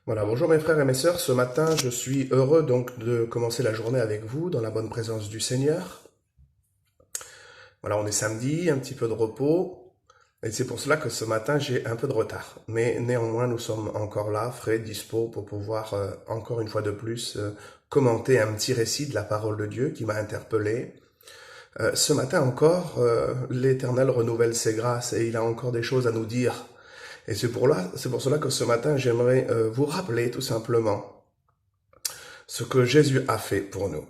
Voilà, bonjour mes frères et mes sœurs. Ce matin, je suis heureux donc de commencer la journée avec vous dans la bonne présence du Seigneur. Voilà, on est samedi, un petit peu de repos, et c'est pour cela que ce matin j'ai un peu de retard. Mais néanmoins, nous sommes encore là, frais, dispo, pour pouvoir encore une fois de plus commenter un petit récit de la parole de Dieu qui m'a interpellé. Ce matin encore, l'Éternel renouvelle ses grâces et il a encore des choses à nous dire. Et c'est pour cela que ce matin, j'aimerais vous rappeler tout simplement ce que Jésus a fait pour nous.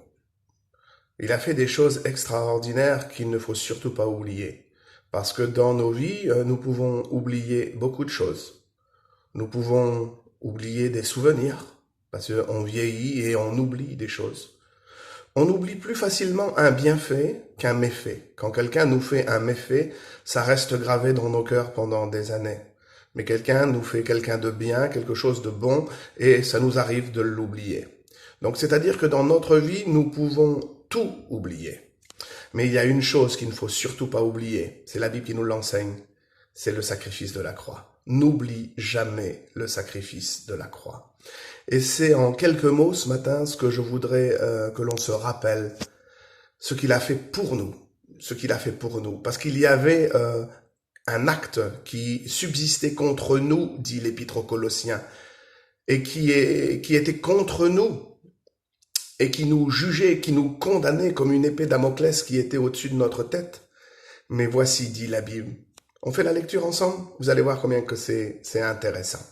Il a fait des choses extraordinaires qu'il ne faut surtout pas oublier. Parce que dans nos vies, nous pouvons oublier beaucoup de choses. Nous pouvons oublier des souvenirs, parce qu'on vieillit et on oublie des choses. On oublie plus facilement un bienfait qu'un méfait. Quand quelqu'un nous fait un méfait, ça reste gravé dans nos cœurs pendant des années. Mais quelqu'un nous fait quelqu'un de bien, quelque chose de bon, et ça nous arrive de l'oublier. Donc c'est-à-dire que dans notre vie, nous pouvons tout oublier. Mais il y a une chose qu'il ne faut surtout pas oublier, c'est la Bible qui nous l'enseigne, c'est le sacrifice de la croix. N'oublie jamais le sacrifice de la croix. Et c'est en quelques mots ce matin ce que je voudrais que l'on se rappelle, ce qu'il a fait pour nous, ce qu'il a fait pour nous. Parce qu'il y avait un acte qui subsistait contre nous, dit l'Épître aux Colossiens, et qui était contre nous, et qui nous jugeait, qui nous condamnait comme une épée Damoclès qui était au-dessus de notre tête. Mais voici, dit la Bible. On fait la lecture ensemble? Vous allez voir combien que c'est intéressant.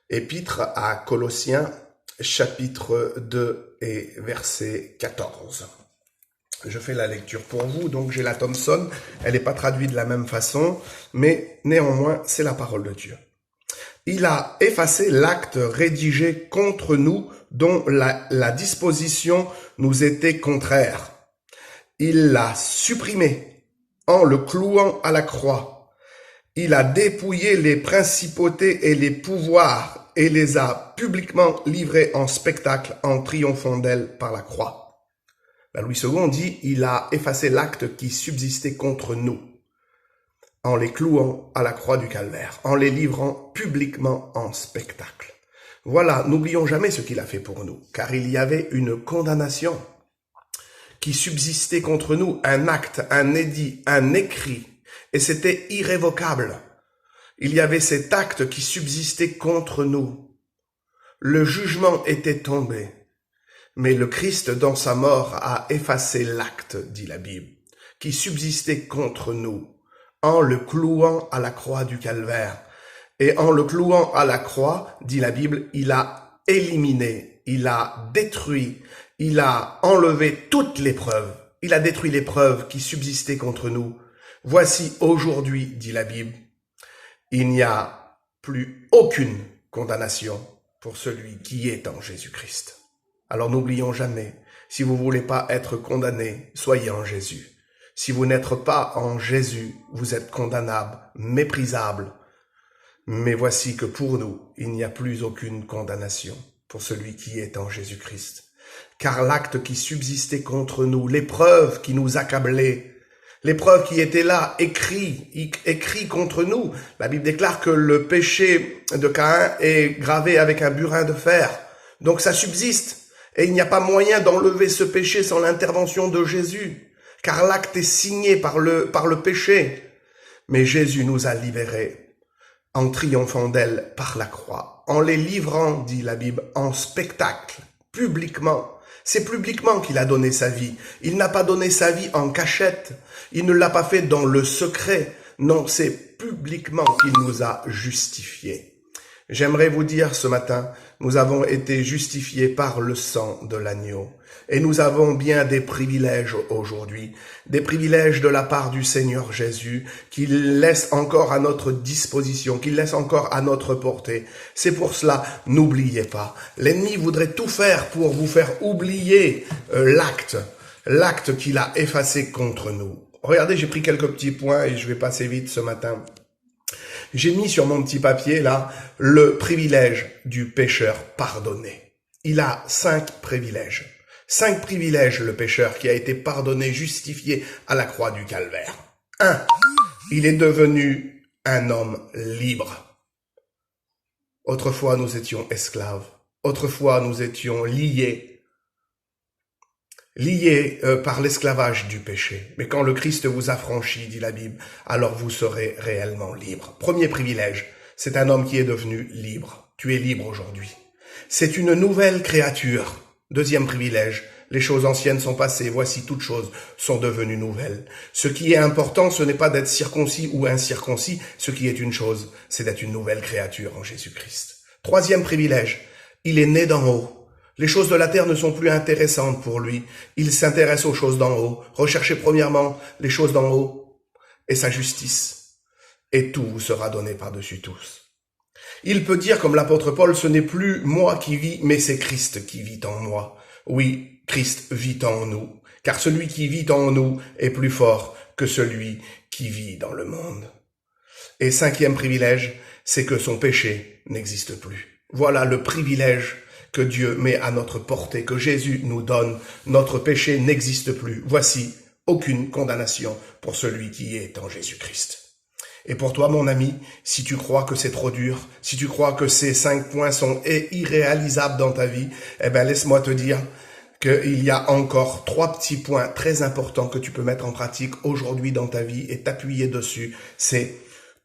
Épître à Colossiens, chapitre 2 et verset 14. Je fais la lecture pour vous, donc j'ai la Thomson. Elle n'est pas traduite de la même façon, mais néanmoins, c'est la parole de Dieu. Il a effacé l'acte rédigé contre nous dont la disposition nous était contraire. Il l'a supprimé en le clouant à la croix. Il a dépouillé les principautés et les pouvoirs et les a publiquement livrés en spectacle en triomphant d'elles par la croix. La Louis II dit, il a effacé l'acte qui subsistait contre nous en les clouant à la croix du calvaire, en les livrant publiquement en spectacle. Voilà, n'oublions jamais ce qu'il a fait pour nous, car il y avait une condamnation qui subsistait contre nous, un acte, un édit, un écrit, et c'était irrévocable. Il y avait cet acte qui subsistait contre nous. Le jugement était tombé, mais le Christ, dans sa mort, a effacé l'acte, dit la Bible, qui subsistait contre nous, en le clouant à la croix du calvaire. Et en le clouant à la croix, dit la Bible, il a éliminé, il a détruit, il a enlevé toutes les preuves. Il a détruit les preuves qui subsistaient contre nous. Voici aujourd'hui, dit la Bible, il n'y a plus aucune condamnation pour celui qui est en Jésus-Christ. Alors n'oublions jamais, si vous voulez pas être condamné, soyez en Jésus. Si vous n'êtes pas en Jésus, vous êtes condamnable, méprisable. Mais voici que pour nous, il n'y a plus aucune condamnation pour celui qui est en Jésus-Christ. Car l'acte qui subsistait contre nous, l'épreuve qui nous accablait, l'épreuve qui était là, écrit contre nous. La Bible déclare que le péché de Caïn est gravé avec un burin de fer. Donc ça subsiste. Et il n'y a pas moyen d'enlever ce péché sans l'intervention de Jésus. Car l'acte est signé par le péché. Mais Jésus nous a libérés en triomphant d'elle par la croix, en les livrant, dit la Bible, en spectacle, publiquement. C'est publiquement qu'il a donné sa vie. Il n'a pas donné sa vie en cachette. Il ne l'a pas fait dans le secret. Non, c'est publiquement qu'il nous a justifiés. J'aimerais vous dire ce matin, nous avons été justifiés par le sang de l'agneau. Et nous avons bien des privilèges aujourd'hui, des privilèges de la part du Seigneur Jésus, qu'il laisse encore à notre disposition, qu'il laisse encore à notre portée. C'est pour cela, n'oubliez pas, l'ennemi voudrait tout faire pour vous faire oublier l'acte qu'il a effacé contre nous. Regardez, j'ai pris quelques petits points et je vais passer vite ce matin. J'ai mis sur mon petit papier, là, le privilège du pécheur pardonné. Il a 5 privilèges. 5 privilèges, le pécheur qui a été pardonné, justifié à la croix du calvaire. 1. Il est devenu un homme libre. Autrefois, nous étions esclaves. Autrefois, nous étions liés par l'esclavage du péché. Mais quand le Christ vous a franchi, dit la Bible, alors vous serez réellement libre. Premier privilège, c'est un homme qui est devenu libre. Tu es libre aujourd'hui. C'est une nouvelle créature. Deuxième privilège, les choses anciennes sont passées, voici toutes choses sont devenues nouvelles. Ce qui est important, ce n'est pas d'être circoncis ou incirconcis, ce qui est une chose, c'est d'être une nouvelle créature en Jésus-Christ. Troisième privilège, il est né d'en haut. Les choses de la terre ne sont plus intéressantes pour lui. Il s'intéresse aux choses d'en haut. Recherchez premièrement les choses d'en haut et sa justice. Et tout vous sera donné par-dessus tous. Il peut dire, comme l'apôtre Paul, ce n'est plus moi qui vis, mais c'est Christ qui vit en moi. Oui, Christ vit en nous, car celui qui vit en nous est plus fort que celui qui vit dans le monde. Et cinquième privilège, c'est que son péché n'existe plus. Voilà le privilège que Dieu met à notre portée, que Jésus nous donne. Notre péché n'existe plus. Voici aucune condamnation pour celui qui est en Jésus-Christ. Et pour toi, mon ami, si tu crois que c'est trop dur, si tu crois que ces 5 points sont irréalisables dans ta vie, eh ben, laisse-moi te dire qu'il y a encore 3 petits points très importants que tu peux mettre en pratique aujourd'hui dans ta vie et t'appuyer dessus. C'est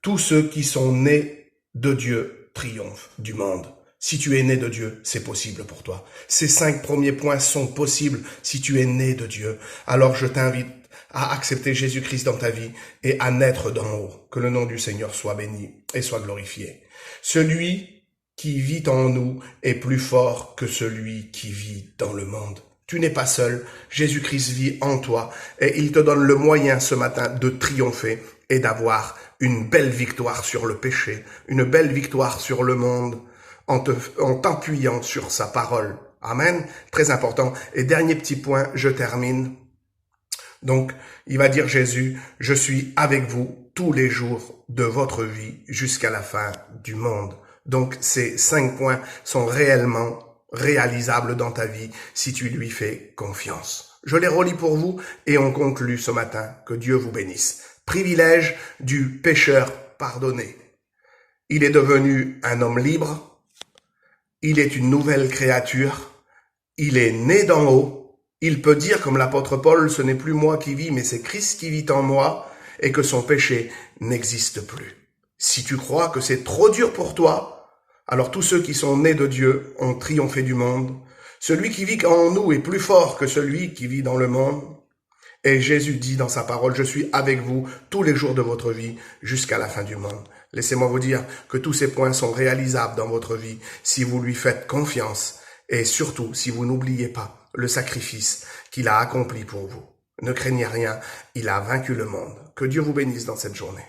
tous ceux qui sont nés de Dieu triomphent du monde. Si tu es né de Dieu, c'est possible pour toi. Ces 5 premiers points sont possibles si tu es né de Dieu. Alors je t'invite à accepter Jésus-Christ dans ta vie et à naître d'en haut. Que le nom du Seigneur soit béni et soit glorifié. Celui qui vit en nous est plus fort que celui qui vit dans le monde. Tu n'es pas seul, Jésus-Christ vit en toi et il te donne le moyen ce matin de triompher et d'avoir une belle victoire sur le péché, une belle victoire sur le monde en t'appuyant sur sa parole. Amen. Très important. Et dernier petit point, je termine. Donc, il va dire Jésus, je suis avec vous tous les jours de votre vie jusqu'à la fin du monde. Donc, ces 5 points sont réellement réalisables dans ta vie si tu lui fais confiance. Je les relis pour vous et on conclut ce matin. Que Dieu vous bénisse. Privilège du pécheur pardonné. Il est devenu un homme libre. Il est une nouvelle créature. Il est né d'en haut. Il peut dire, comme l'apôtre Paul, ce n'est plus moi qui vis, mais c'est Christ qui vit en moi et que son péché n'existe plus. Si tu crois que c'est trop dur pour toi, alors tous ceux qui sont nés de Dieu ont triomphé du monde. Celui qui vit en nous est plus fort que celui qui vit dans le monde. Et Jésus dit dans sa parole, je suis avec vous tous les jours de votre vie jusqu'à la fin du monde. Laissez-moi vous dire que tous ces points sont réalisables dans votre vie si vous lui faites confiance et surtout si vous n'oubliez pas le sacrifice qu'il a accompli pour vous. Ne craignez rien, il a vaincu le monde. Que Dieu vous bénisse dans cette journée.